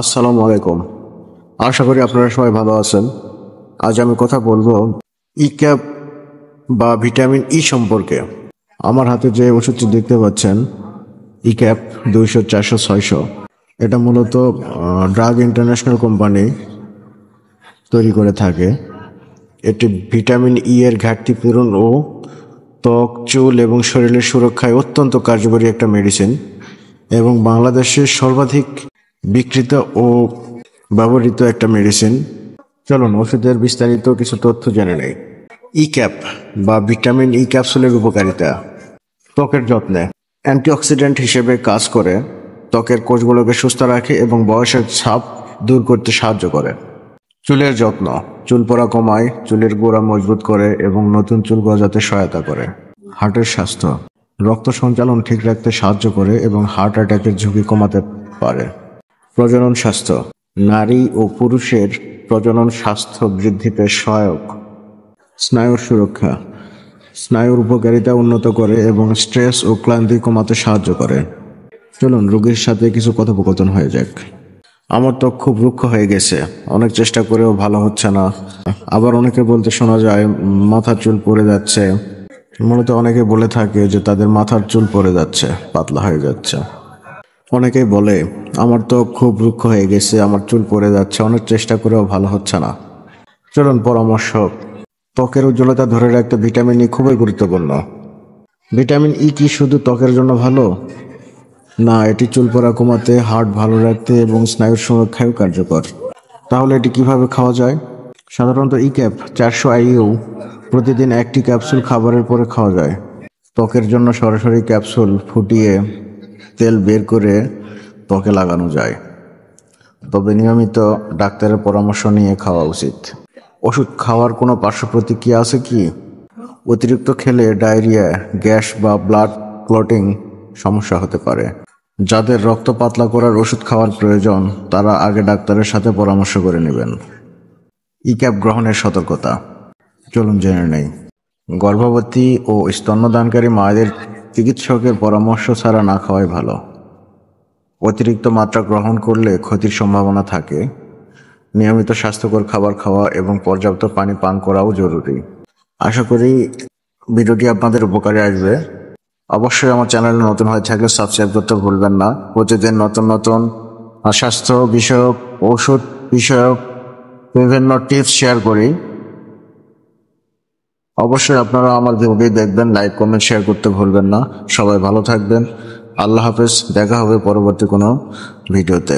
আসসালামু আলাইকুম। আশা করি আপনারা সবাই ভালো আছেন। আজ আমি কথা বলবো ই ক্যাপ বা ভিটামিন ই সম্পর্কে। আমার হাতে যে ওষুধটি দেখতে পাচ্ছেন, ই ক্যাপ 200, 400, 600, এটা মূলত ড্রাগ ইন্টারন্যাশনাল কোম্পানি তৈরি করে থাকে। এটি ভিটামিন ই এর ঘাটতি পূরণ ও ত্বক, চুল এবং শরীরের সুরক্ষায় অত্যন্ত কার্যকরী একটা মেডিসিন এবং বাংলাদেশের সর্বাধিক বিক্রিত ও ব্যবহৃত একটা মেডিসিন। চলুন ওষুধের বিস্তারিত কিছু তথ্য জেনে নেই। ই ক্যাপ বা ভিটামিন ই ক্যাপসুলের উপকারিতা। ত্বকের যত্নে অ্যান্টিঅক্সিডেন্ট হিসেবে কাজ করে, ত্বকের কোষগুলোকে সুস্থ রাখে এবং বয়সের ছাপ দূর করতে সাহায্য করে। চুলের যত্ন, চুল পড়া কমায়, চুলের গোড়া মজবুত করে এবং নতুন চুল গজাতে সহায়তা করে। হার্টের স্বাস্থ্য, রক্ত সঞ্চালন ঠিক রাখতে সাহায্য করে এবং হার্ট অ্যাটাকের ঝুঁকি কমাতে পারে। প্রজনন স্বাস্থ্য, নারী ও পুরুষের প্রজনন স্বাস্থ্য বৃদ্ধিতে সহায়ক। স্নায়ুর সুরক্ষা, স্নায়ুর উপকারিতা উন্নত করে এবং স্ট্রেস ও ক্লান্তি কমাতে সাহায্য করে। চলুন রোগীর সাথে কিছু কথোপকথন হয়ে যাক। আমার ত্বক খুব রুক্ষ হয়ে গেছে, অনেক চেষ্টা করেও ভালো হচ্ছে না। আবার অনেকে বলতে শোনা যায় মাথার চুল পড়ে যাচ্ছে। মূলত অনেকে বলে থাকে যে তাদের মাথার চুল পড়ে যাচ্ছে, পাতলা হয়ে যাচ্ছে। অনেকেই বলে আমার ত্বক খুব রুক্ষ হয়ে গেছে, আমার চুল পড়ে যাচ্ছে, অনেক চেষ্টা করেও ভালো হচ্ছে না। চলুন পরামর্শ। ত্বকের উজ্জ্বলতা ধরে রাখতে ভিটামিন ই খুবই গুরুত্বপূর্ণ। ভিটামিন ই কি শুধু ত্বকের জন্য ভালো? না, এটি চুল পড়া কমাতে, হার্ট ভালো রাখতে এবং স্নায়ুর সুরক্ষায়ও কার্যকর। তাহলে এটি কিভাবে খাওয়া যায়? সাধারণত ই ক্যাপ 400 IU প্রতিদিন একটি ক্যাপসুল খাবারের পরে খাওয়া যায়। ত্বকের জন্য সরাসরি ক্যাপসুল ফুটিয়ে তেল বের করে ত্বকে লাগানো যায়, তবে নিয়মিত ডাক্তারের পরামর্শ নিয়ে খাওয়া উচিত। ওষুধ খাওয়ার কোনো পার্শ্ব প্রতিক্রিয়া আছে কি? অতিরিক্ত খেলে ডায়রিয়া, গ্যাস বা ব্লাড ক্লটিং সমস্যা হতে পারে। যাদের রক্ত পাতলা করার ওষুধ খাওয়ার প্রয়োজন তারা আগে ডাক্তারের সাথে পরামর্শ করে নেবেন। ই ক্যাপ গ্রহণের সতর্কতা, চলুন জেনে নেই। গর্ভবতী ও স্তন্যদানকারী মায়েদের চিকিৎসকের পরামর্শ ছাড়া না খাওয়াই ভালো। অতিরিক্ত মাত্রা গ্রহণ করলে ক্ষতির সম্ভাবনা থাকে। নিয়মিত স্বাস্থ্যকর খাবার খাওয়া এবং পর্যাপ্ত পানি পান করাও জরুরি। আশা করি ভিডিওটি আপনাদের উপকারে আসবে। অবশ্যই আমার চ্যানেলে নতুন হয়ে থাকলে সাবস্ক্রাইব করতে ভুলবেন না। প্রতিদিন নতুন নতুন স্বাস্থ্য বিষয়ক, ঔষধ বিষয়ক বিভিন্ন টিপস শেয়ার করি। অবশ্যই আপনারা আমার ভিডিও দেখবেন, লাইক, কমেন্ট, শেয়ার করতে ভুলবেন না। সবাই ভালো থাকবেন। আল্লাহ হাফেজ। দেখা হবে পরবর্তী কোনো ভিডিওতে।